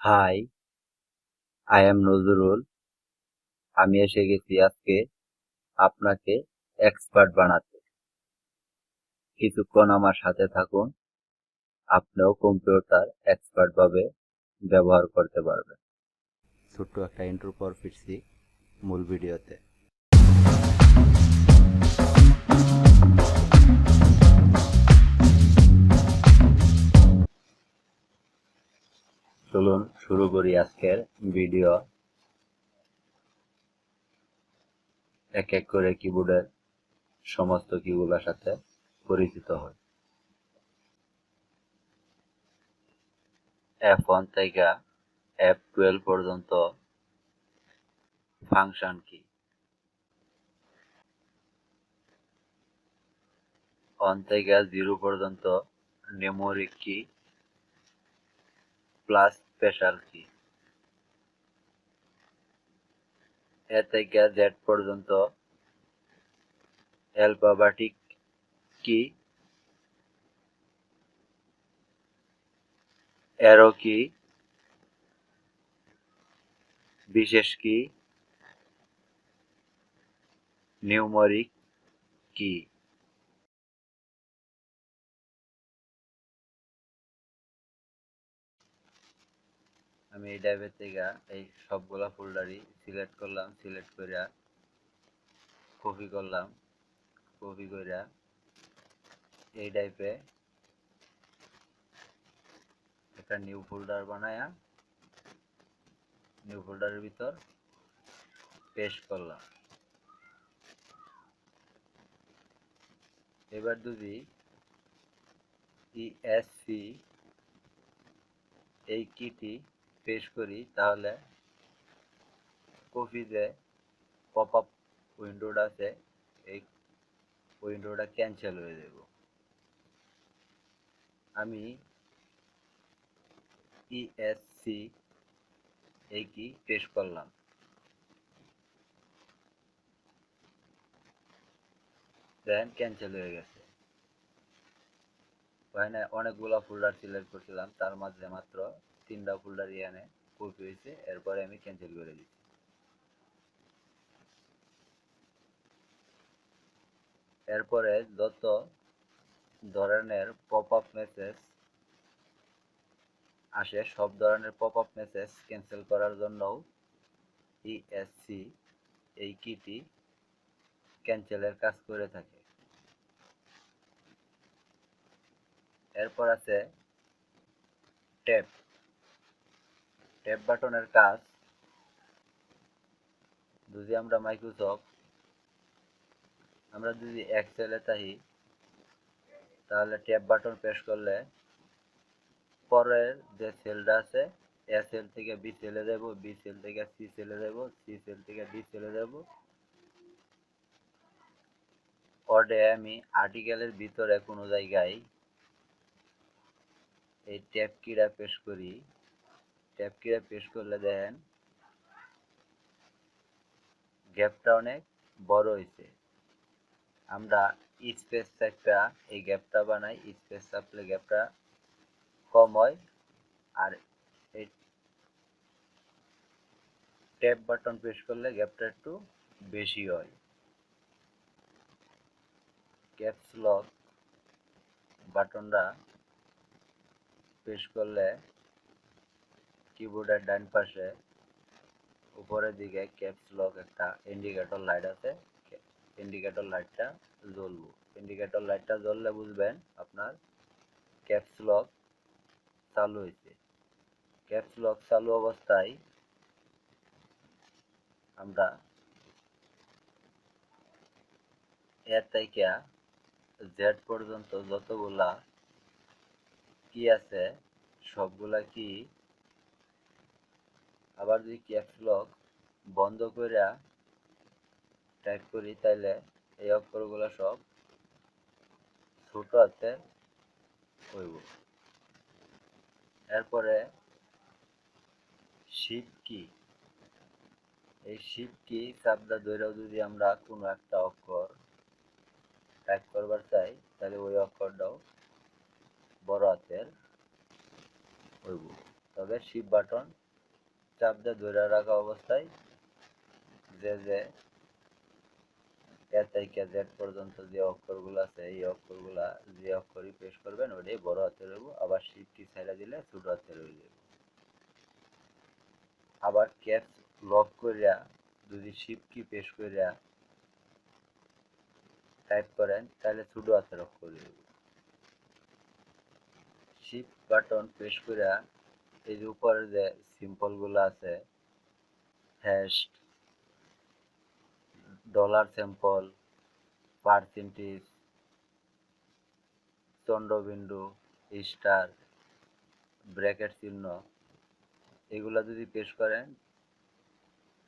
High, I am Nazrul. আমি এসে গেছি আজকে আপনাকে এক্সপার্ট বানাতে। কিছুক্ষণ আমার সাথে থাকুন, আপনিও কম্পিউটার এক্সপার্ট ভাবে ব্যবহার করতে পারবেন। ছোট্ট একটা ইন্ট্রোর পর ফিরছি মূল ভিডিওতে। চলুন শুরু করি আজকের ভিডিও। এক এক করে কিবোর্ডের সমস্ত কিগুলোর সাথে পরিচিত হয়। F1 থেকে F12 পর্যন্ত ফাংশন কি, 1 থেকে 0 পর্যন্ত নিউমেরিক কি প্লাস স্পেশাল কি, এ থেকে জেড পর্যন্ত অ্যালফাবেটিক কি, অ্যারো কি, বিশেষ কি, নিউমেরিক কি। আমি এই ড্রাইভের থেকে এই সবগুলা ফোল্ডারই সিলেক্ট করলাম, সিলেক্ট কইরা কপি করলাম, কপি কইরা এই ড্রাইভে একটা নিউ ফোল্ডার বানায়া নিউ ফোল্ডারের ভিতর পেস্ট করলাম। এবার যদি ইএসসি এই কিটি পেস্ট করি তাহলে কপি যে পপ আপ উইন্ডোটা আছে এই উইন্ডোটা ক্যান্সেল হয়ে যাব। আমি ইএসসি এই কি পেস্ট করলাম, দেন ক্যান্সেল হয়ে গেছে। ওখানে অনেকগুলো ফোল্ডার সিলেক্ট করছিলাম, তার মাঝে মাত্র 3টা ফোল্ডার এখানে কপি হয়েছে, এরপরে আমি ক্যান্সেল করে দিচ্ছি। এরপরে যত ধরনের পপ আপ মেসেজ আসে সব ধরনের পপ আপ মেসেজ ক্যান্সেল করার জন্যও ইএসসি এই কিটি ক্যান্সেলের কাজ করে থাকে। এরপর আছে ট্যাব। ট্যাব বাটনের কাজ, যদি আমরা যদি এক্সেলে থাকি তাহলে ট্যাব বাটন প্রেস করলে পরের যে সেলটা আছে এ সেল থেকে বি সেলে যাব, বি সেল থেকে সি সেলে যাব, সি সেল থেকে ডি সেলে যাব। ওয়ার্ডে আমি আর্টিকেলের ভিতরে কোনো জায়গায় এই ট্যাব কিটা প্রেস করি, ট্যাব কিটা প্রেস করলে দেখেন গ্যাপটা অনেক বড় হয়েছে। আমরা স্পেস একটা এই গ্যাপটা বানাই, স্পেস চাপলে গ্যাপটা কম হয়। আর এই ট্যাব বাটন প্রেস করলে গ্যাপটা একটু বেশি হয়। ক্যাপস লক বাটনটা প্রেস করলে কিবোর্ডের ডান পাশে উপরের দিকে ক্যাপস লক একটা ইন্ডিকেটর লাইট আছে, ইন্ডিকেটর লাইটটা জ্বলবো। ইন্ডিকেটর লাইটটা জ্বললে বুঝবেন আপনার ক্যাপস লক চালু হয়েছে। ক্যাপস লক চালু অবস্থায় আমরা এ থেকে জেড পর্যন্ত যতগুলা কি আছে সবগুলা কি, আবার যদি ক্যাপস লক বন্ধ কইরা টাইপ করি তাইলে এই অক্ষরগুলো সব ছোট হাতে হইব। এরপরে শিফট কি, এই শিফট কি চাপটা ধরেও যদি আমরা কোনো একটা অক্ষর টাইপ করবার চাই তাহলে ওই অক্ষরটাও বড় হাতের হইব। তবে হবে শিফট বাটন চাপ দিয়ে ধরে রাখা অবস্থায় যে এ থেকে জেড পর্যন্ত যে অক্ষরগুলো আছে এই অক্ষরগুলা যে অক্ষরই প্রেস করবেন ওটাই বড় হাতে রইব, আবার শিফট কি ছেড়ে দিলে ছোট হাতে রয়ে যাবে। আবার ক্যাপস লক করিয়া যদি শিফট কি প্রেস করিয়া টাইপ করেন তাহলে ছোট হাতের অক্ষর রইব। শিফট বাটন প্রেস করিয়া এই যে উপরে যে সিম্বলগুলো আছে হ্যাশ, ডলার সিম্বল, পার্সেন্টেজ, চন্দ্রবিন্দু, স্টার, ব্র্যাকেট চিহ্ন এগুলা যদি প্রেস করেন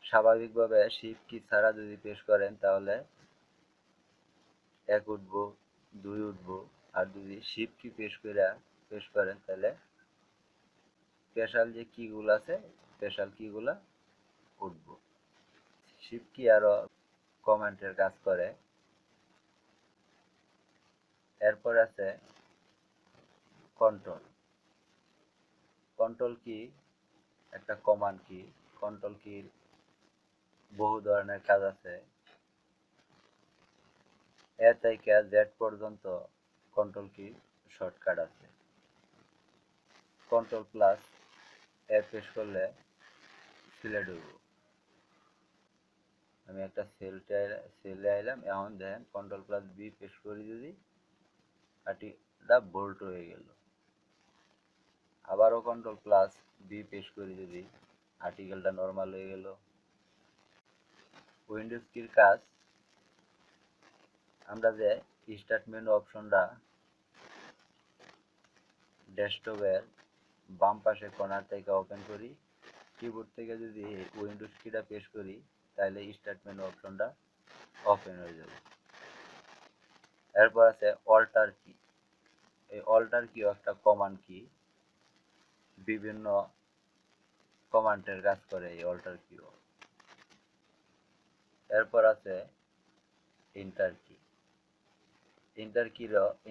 স্বাভাবিকভাবে শিফট কি ছাড়া যদি প্রেস করেন তাহলে 1 উঠবো, 2 উঠবো, আর যদি শিফট কি প্রেস করেন তাহলে স্পেশাল যে কিগুলো আছে স্পেশাল কিগুলা উঠবো। শিফট কি আরো কমান্ডের কাজ করে। এরপর আছে কন্ট্রোল। কন্ট্রোল কি একটা কমান্ড কি। কন্ট্রোল কির বহু ধরনের কাজ আছে। এ থেকে জেড পর্যন্ত কন্ট্রোল কি শর্টকাট আছে। কন্ট্রোল প্লাস এ প্রেস করলে সিলেক্ট হইব। আমি একটা সেলে আইলাম, এখন দেখেন কন্ট্রোল প্লাস বি প্রেস করি যদি আটিটা বোল্ট হয়ে গেল। আবারও কন্ট্রোল প্লাস বি প্রেস করি যদি আর্টিকেলটা নর্মাল হয়ে গেল। উইন্ডোজ কির কাজ, আমরা যে স্টার্ট মেনু অপশনটা ডেস্কটপের বাম পাশে কর্নার থেকে ওপেন করি, কিবোর্ড থেকে যদি উইন্ডোজ কিটা প্রেস করি তাহলে স্টার্ট মেনু অপশনটা ওপেন হয়ে যাবে। এরপর আছে অল্টার কি। এই অল্টার কিও একটা কমান্ড কি, বিভিন্ন কমান্ডের কাজ করে এই অল্টার কিও। এরপর আছে এন্টার কি।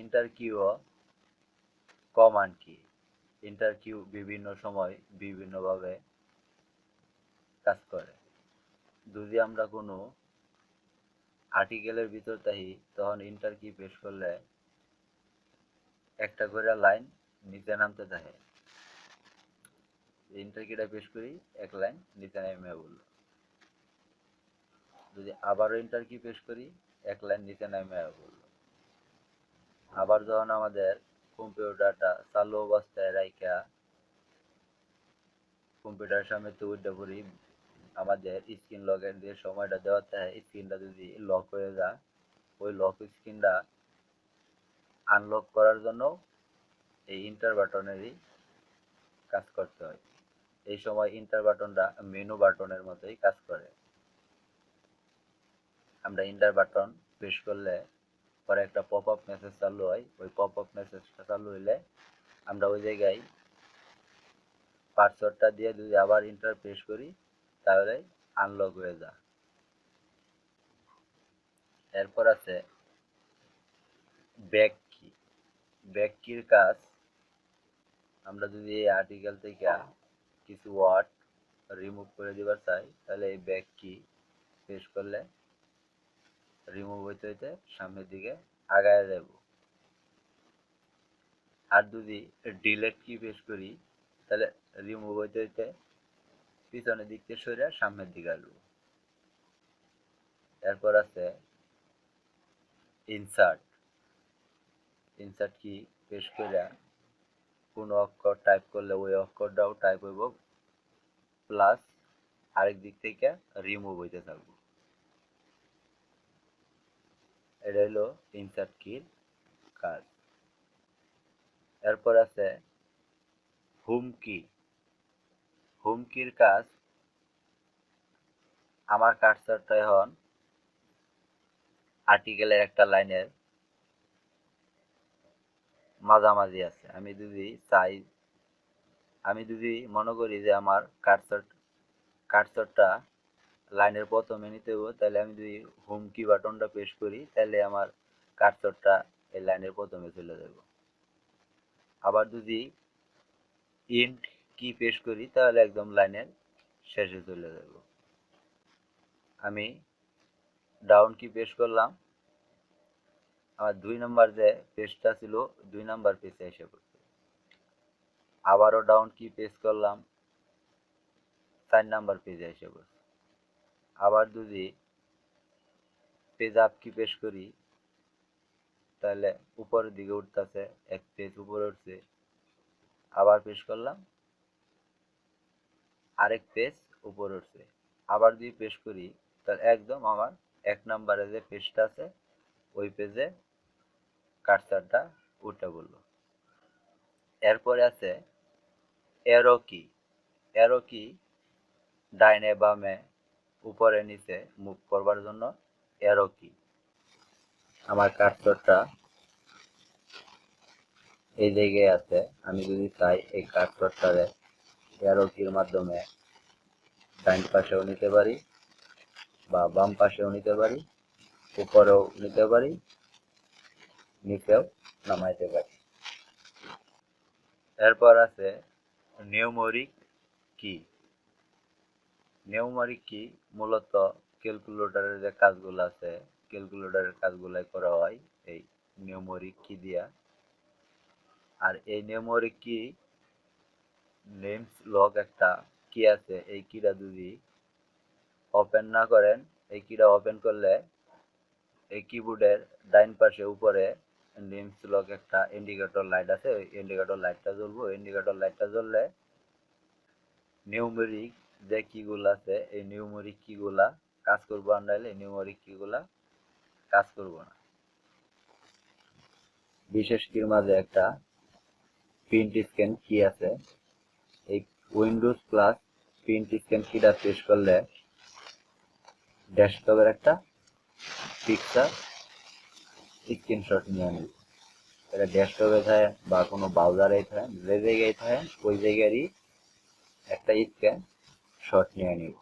এন্টার কিও কমান্ড কি। এন্টার কিউ বিভিন্ন সময় বিভিন্নভাবে কাজ করে। যদি আমরা কোনো আর্টিকেলের ভিতর থাকি তখন এন্টার কি প্রেস করলে একটা করে লাইন নিচে নামতে থাকে। এন্টার কিটা প্রেস করি এক লাইন নিচে নেমে বলল। যদি আবারও এন্টার কি প্রেস করি এক লাইন নিচে নেমে বলল। আবার যখন আমাদের কম্পিউটারটা চালু অবস্থায় রাইখা কম্পিউটারের সামনে উঠে পড়ি, আমাদের স্ক্রিন লকের যে সময়টা দেওয়া থাকে স্ক্রিনটা যদি লক হয়ে যায় ওই লক স্ক্রিনটা আনলক করার জন্য এই ইন্টার বাটনেরই কাজ করতে হয়। এই সময় ইন্টার বাটনটা মেনু বাটনের মতোই কাজ করে। আমরা ইন্টার বাটন প্রেস করলে পরে একটা পপ আপ মেসেজ চালু হয়, ওই পপ আপ মেসেজটা চালু হইলে আমরা ওই জায়গায় পাসওয়ার্ডটা দিয়ে যদি আবার ইন্টার প্রেস করি তাহলে আনলক হয়ে যায়। এরপর আছে ব্যাক কি। ব্যাক কির কাজ, আমরা যদি এই আর্টিকেল থেকে কিছু ওয়ার্ড রিমুভ করে দিবার চাই তাহলে এই ব্যাক কি প্রেস করলে রিমুভ হইতে হইতে সামনের দিকে আগায় যাব। আর যদি ডিলেট কি প্রেস করি তাহলে রিমুভ হইতে হইতে পিছনের দিক থেকে সরে সামনের দিকে আসবো। এরপর আছে ইনসার্ট। ইনসার্ট কি প্রেস করে কোনো অক্ষর টাইপ করলে ওই অক্ষরটাও টাইপ হইব প্লাস আরেক দিক থেকে রিমুভ হইতে থাকবো। এটা হলো ইনসার্ট কির কাজ। এরপর আছে হোম কি। হোম কির কাজ, আমার কার্সরটা এখন আর্টিকেলের একটা লাইনের মাঝামাঝি আছে। আমি যদি মনে করি যে আমার কার্সরটা লাইনের প্রথমে নিতে হবে তাহলে আমি যদি হোম কি বাটনটা প্রেস করি তাহলে আমার কার্সরটা এই লাইনের প্রথমে চলে যাব। আবার যদি ইন্ট কি পেশ করি তাহলে একদম লাইনের শেষে চলে যাব। আমি ডাউন কি পেশ করলাম, আমার 2 নাম্বার যে পেজটা ছিল 2 নাম্বার পেজে এসে পড়ছে। আবারও ডাউন কি পেশ করলাম, 4 নাম্বার পেজে এসে পড়ছে। আবার যদি পেজ আপ কি পেশ করি তাহলে উপরের দিকে উঠতেছে, এক পেজ উপরে উঠছে। আবার পেশ করলাম, আরেক পেজ উপরে উঠছে। আবার যদি পেশ করি তাহলে একদম আমার 1 নাম্বারে যে পেজটা আছে ওই পেজে কার্সারটা উঠে পড়লো। এরপরে আছে অ্যারো কি। অ্যারো কি ডাইনে বামে উপরে নিচে মুভ করবার জন্য অ্যারো কি। আমার কার্সরটা এই জায়গায় আছে, আমি যদি চাই এই কার্সরটারে অ্যারো কির মাধ্যমে ডাইন পাশেও নিতে পারি বা বাম পাশেও নিতে পারি, উপরেও নিতে পারি, নিচেও নামাইতে পারি। এরপর আছে নিউমেরিক কি। নিউমেরিক কি মূলত ক্যালকুলেটরের যে কাজগুলো আছে ক্যালকুলেটরের কাজগুলাই করা হয় এই নিউমেরিক কি দিয়া। আর এই নিউমেরিক কি নেমস লগ একটা কি আছে, এই কিটা যদি ওপেন না করেন, এই কিটা ওপেন করলে এই কিবোর্ডের ডাইন পাশে উপরে নেমস লগ একটা ইন্ডিকেটর লাইট আছে, ওই ইন্ডিকেটর লাইটটা জ্বলবো। ইন্ডিকেটর লাইটটা জ্বললে নিউমেরিক যে কিগুলো আছে এই নিউমেরিক কিগুলা কাজ করবো, আর নাইলে নিউমেরিক কিগুলা কাজ করবো না। বিশেষ কির মাঝে একটা প্রিন্ট স্ক্যান কি আছে, এই উইন্ডোজ প্লাস প্রিন্ট স্ক্যান কিটা প্রেস করলে ডেস্কটপের একটা পিকচার স্ক্রিনশট নিয়ে নিব। এটা ডেস্কটপে থাকে বা কোনো ব্রাউজারে থাকে, যে জায়গায় থাকে ওই জায়গারই একটা স্ক্যান শট নিয়ে নিব।